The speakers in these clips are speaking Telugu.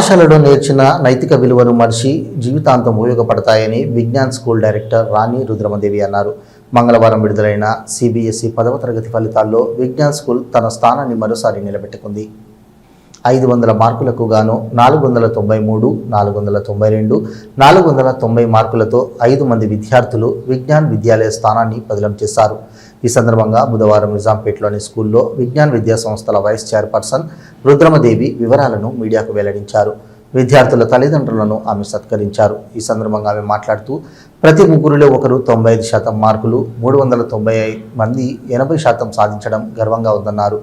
పాఠశాలలో నేర్చిన నైతిక విలువలు మనిషి జీవితాంతం ఉపయోగపడతాయని విజ్ఞాన్ స్కూల్ డైరెక్టర్ రాణి రుద్రమదేవి అన్నారు. మంగళవారం విడుదలైన సిబిఎస్ఈ 10వ తరగతి ఫలితాల్లో విజ్ఞాన్ స్కూల్ తన స్థానాన్ని మరోసారి నిలబెట్టుకుంది. 500 మార్కులకు గాను 493, 492, 490 మార్కులతో 5 మంది విద్యార్థులు విజ్ఞాన్ విద్యాలయ స్థానాన్ని పదిలం చేశారు. ఈ సందర్భంగా బుధవారం నిజాంపేటలోని స్కూల్లో విజ్ఞాన్ విద్యా సంస్థల వైస్ చైర్పర్సన్ రుద్రమదేవి వివరాలను మీడియాకు వెల్లడించారు. విద్యార్థుల తల్లిదండ్రులను ఆమె సత్కరించారు. ఈ సందర్భంగా ఆమె మాట్లాడుతూ ప్రతి ముగ్గురులో ఒకరు 95% మార్కులు, 390 మంది 80% సాధించడం గర్వంగా ఉందన్నారు.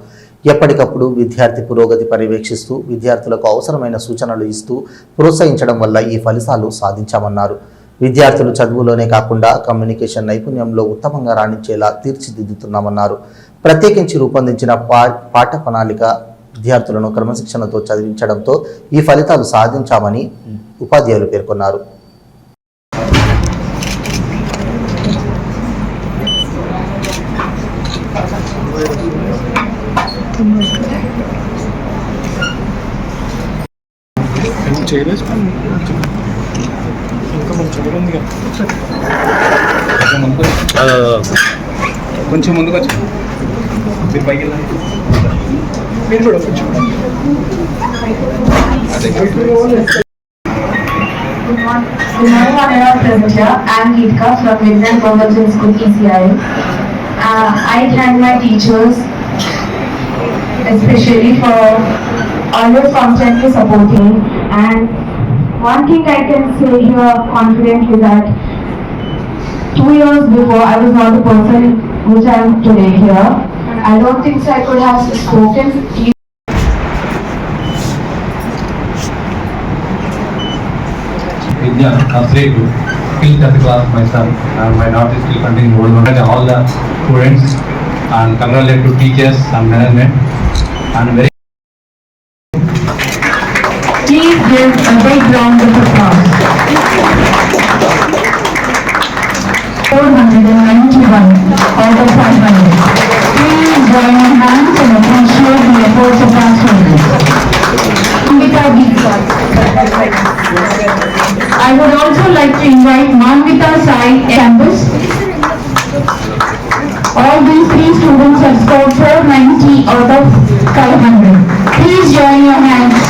ఎప్పటికప్పుడు విద్యార్థి పురోగతి పర్యవేక్షిస్తూ విద్యార్థులకు అవసరమైన సూచనలు ఇస్తూ ప్రోత్సహించడం వల్ల ఈ ఫలితాలు సాధించామన్నారు. విద్యార్థులు చదువులోనే కాకుండా కమ్యూనికేషన్ నైపుణ్యంలో ఉత్తమంగా రాణించేలా తీర్చిదిద్దుతున్నామన్నారు. ప్రత్యేకించి రూపొందించిన పాఠ్య ప్రణాళిక విద్యార్థులను క్రమశిక్షణతో చదివించడంతో ఈ ఫలితాలు సాధించామని ఉపాధ్యాయులు పేర్కొన్నారు. కొంచెం ముందుకు వచ్చి మీరు పైకి మీరు కూడా కొంచెం I'm Geetka from Vignyan Government School ECI. I thank my teachers especially for always constantly supporting, and one thing I can say here confidently that 2 years before I was not the person which I am today here. I don't think so I could have spoken. Vidya, afraid to feel at the class myself, and my daughter is still continuing. All the students and congratulate to teachers and management and very. Please give a big round of applause. 491 out of 500. Please join your hands and appreciate the efforts of our students. Manvita Geetka. I would also like to invite Manvita Sai campus. All these 3 students have scored 490 out of 500. Please join your hands.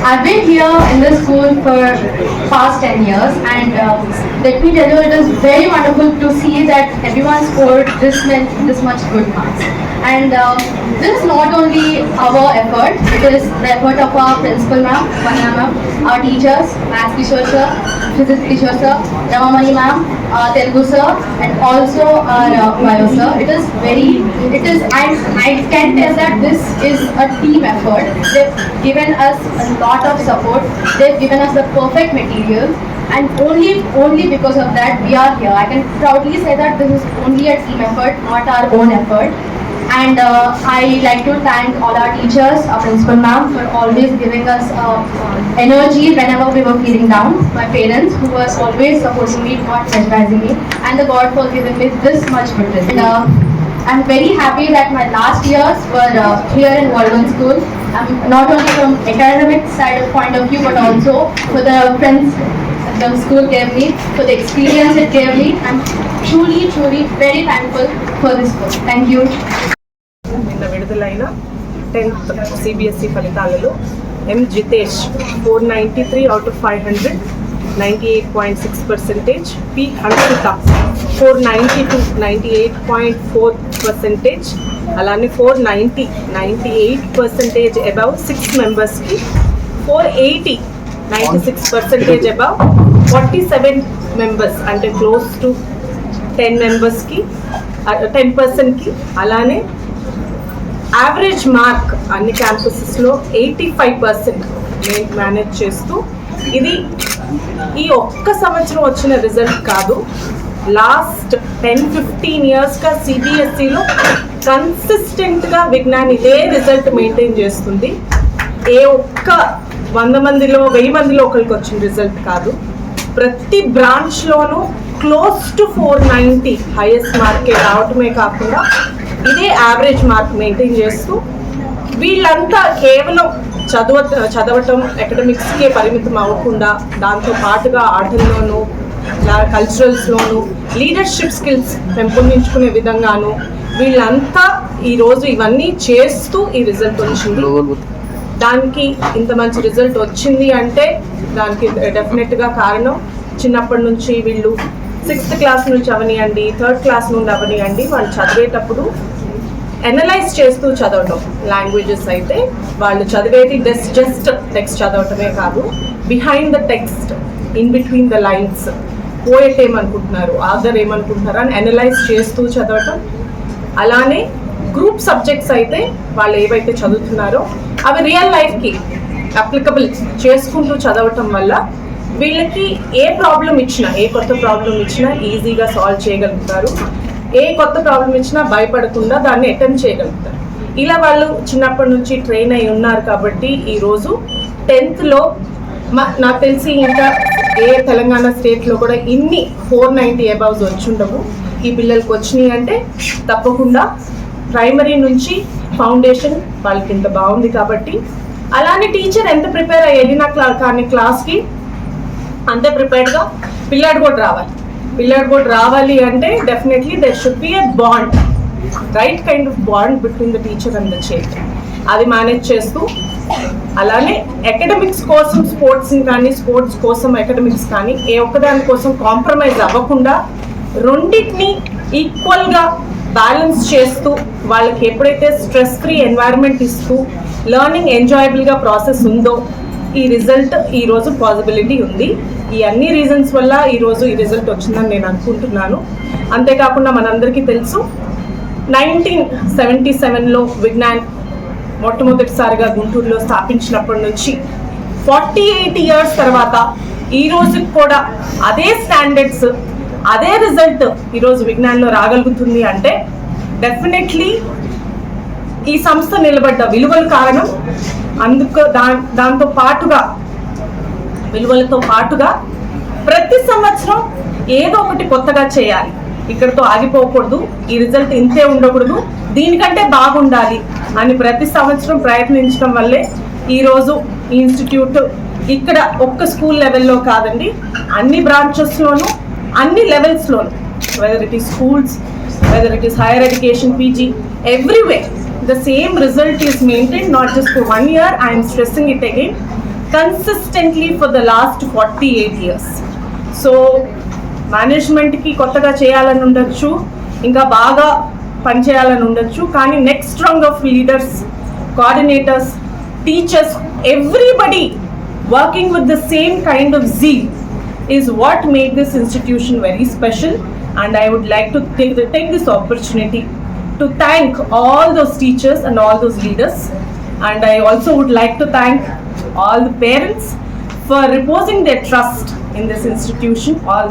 I've been here in this school for past 10 years, and let me tell you, it is very wonderful to see that everyone scored this much good marks. And this is not only our effort, it is the effort of our principal ma'am, Vanya ma'am, our teachers, maths teacher sir, physics teacher sir, Ramamani ma'am, Telugu sir, and also our bio sir. I can tell that this is a team effort. They've given us a lot of support. They've given us the perfect material, and only because of that we are here. I can proudly say that this is only a team effort, not our own effort. And I like to thank all our teachers, our principal ma'am, for always giving us energy whenever we were feeling down. My parents, who were always supporting me, not pressurizing me, and the God for giving me this much good result. I'm very happy that my last years were here in Walden School. Not only from academic side of point of view, but also for the friends the school gave me, for the experience it gave me. I'm truly very thankful for this school. Thank you. నిన్న విడుదలైన 10th CBSE ఫలితాలలో M Jitesh 493 out of 500, 98.6%. P Anvitha 492, 98.4%. అలానే 490, 98% above 6 members-కి. 480, 96% above 47 members, అంటే క్లోజ్ టు 10 members-కి 10%కి. అలానే యావరేజ్ మార్క్ అన్ని క్యాంపసెస్లో 85% మేనేజ్ చేస్తూ, ఇది ఈ ఒక్క సంవత్సరం వచ్చిన రిజల్ట్ కాదు, లాస్ట్ 10-15 ఇయర్స్గా సిబిఎస్ఈలో కన్సిస్టెంట్గా విజ్ఞాన్ ఇదే రిజల్ట్ మెయింటైన్ చేస్తుంది. ఏ ఒక్క 100 మందిలో 1000 మందిలో ఒకరికి వచ్చిన రిజల్ట్ కాదు. ప్రతి బ్రాంచ్లోనూ క్లోజ్ టు 490 హైయెస్ట్ మార్కే రావటమే కాకుండా ఇదే యావరేజ్ మార్క్ మెయింటైన్ చేస్తూ వీళ్ళంతా కేవలం చదవటం అకాడమిక్స్కే పరిమితం అవ్వకుండా దాంతో పాటుగా ఆటల్లోనూ కల్చరల్స్లోనూ లీడర్షిప్ స్కిల్స్ పెంపొందించుకునే విధంగాను వీళ్ళంతా ఈరోజు ఇవన్నీ చేస్తూ ఈ రిజల్ట్ వచ్చింది. దానికి ఇంత మంచి రిజల్ట్ వచ్చింది అంటే దానికి డెఫినెట్గా కారణం చిన్నప్పటి నుంచి వీళ్ళు 6th క్లాస్ నుంచి అవనియండి, 3rd క్లాస్ నుండి అవనియండి, వాళ్ళు చదివేటప్పుడు అనలైజ్ చేస్తూ చదవటం. లాంగ్వేజెస్ అయితే వాళ్ళు చదివేది జస్ట్ టెక్స్ట్ చదవటమే కాదు, behind the text, in between the lines, poet ఏమనుకుంటున్నారు, ఆథర్ ఏమనుకుంటున్నారు అని అనలైజ్ చేస్తూ చదవటం. అలానే గ్రూప్ సబ్జెక్ట్స్ అయితే వాళ్ళు ఏవైతే చదువుతున్నారో అవి రియల్ లైఫ్కి అప్లికబుల్ చేసుకుంటూ చదవటం వల్ల వీళ్ళకి ఏ ప్రాబ్లం ఇచ్చినా, ఏ కొత్త ప్రాబ్లం ఇచ్చినా ఈజీగా సాల్వ్ చేయగలుగుతారు. ఏ కొత్త ప్రాబ్లం ఇచ్చినా భయపడకుండా దాన్ని అటెంప్ట్ చేయగలుగుతారు. ఇలా వాళ్ళు చిన్నప్పటి నుంచి ట్రైన్ అయి ఉన్నారు కాబట్టి ఈరోజు 10th నాకు తెలిసి ఇంకా ఏ తెలంగాణ స్టేట్లో కూడా ఇన్ని 490 అబౌవ్స్ వచ్చి ఉండవు. ఈ పిల్లలకి వచ్చినాయి అంటే తప్పకుండా ప్రైమరీ నుంచి ఫౌండేషన్ వాళ్ళకి ఇంత బాగుంది కాబట్టి. అలానే టీచర్ ఎంత ప్రిపేర్ అయ్యేది కానీ క్లాస్కి అంతే ప్రిపేర్డ్గా పిల్లాడు కూడా రావాలి అంటే definitely there should be a bond, right kind of bond between the teacher and the child. అది మేనేజ్ చేస్తూ అలానే అకాడమిక్స్ కోసం స్పోర్ట్స్ని కానీ, స్పోర్ట్స్ కోసం అకాడమిక్స్ కానీ ఏ ఒక్కదాని కోసం కాంప్రమైజ్ అవ్వకుండా రెండింటిని ఈక్వల్గా బ్యాలెన్స్ చేస్తూ వాళ్ళకి ఎప్పుడైతే స్ట్రెస్ ఫ్రీ ఎన్వైరన్మెంట్ ఇస్తూ లెర్నింగ్ ఎంజాయబుల్గా ప్రాసెస్ ఉందో ఈ రిజల్ట్ ఈరోజు పాసిబిలిటీ ఉంది. ఈ అన్ని రీజన్స్ వల్ల ఈరోజు ఈ రిజల్ట్ వచ్చిందని నేను అనుకుంటున్నాను. అంతేకాకుండా మనందరికీ తెలుసు 1977లో విజ్ఞాన్ మొట్టమొదటిసారిగా గుంటూరులో స్థాపించినప్పటి నుంచి 48 years తర్వాత ఈ రోజుకి కూడా అదే స్టాండర్డ్స్, అదే రిజల్ట్ ఈరోజు విజ్ఞాన్లో రాగలుగుతుంది అంటే డెఫినెట్లీ ఈ సంస్థ నిలబడ్డ విలువల కారణం. అందుకు దాంతో పాటుగా విలువలతో పాటుగా ప్రతి సంవత్సరం ఏదో ఒకటి కొత్తగా చేయాలి, ఇక్కడతో ఆగిపోకూడదు, ఈ రిజల్ట్ ఇంతే ఉండకూడదు, దీనికంటే బాగుండాలి అని ప్రతి సంవత్సరం ప్రయత్నించడం వల్లే ఈరోజు ఈ ఇన్స్టిట్యూట్ ఇక్కడ ఒక్క స్కూల్ లెవెల్లో కాదండి, అన్ని బ్రాంచెస్లోనూ అన్ని లెవెల్స్లోనూ, whether it is schools, whether it is higher education, PG, everywhere the same result is maintained, not just for 1 year. I am stressing it again, consistently for the last 48 years. So మేనేజ్మెంట్కి కొత్తగా చేయాలని ఉండొచ్చు, ఇంకా బాగా పనిచేయాలని ఉండొచ్చు, కానీ next round of leaders, coordinators, teachers, everybody working with the same kind of zeal is what made this institution very special. And I would like to take this opportunity to thank all those teachers and all those leaders. And I also would like to thank all the parents for reposing their trust in this institution. All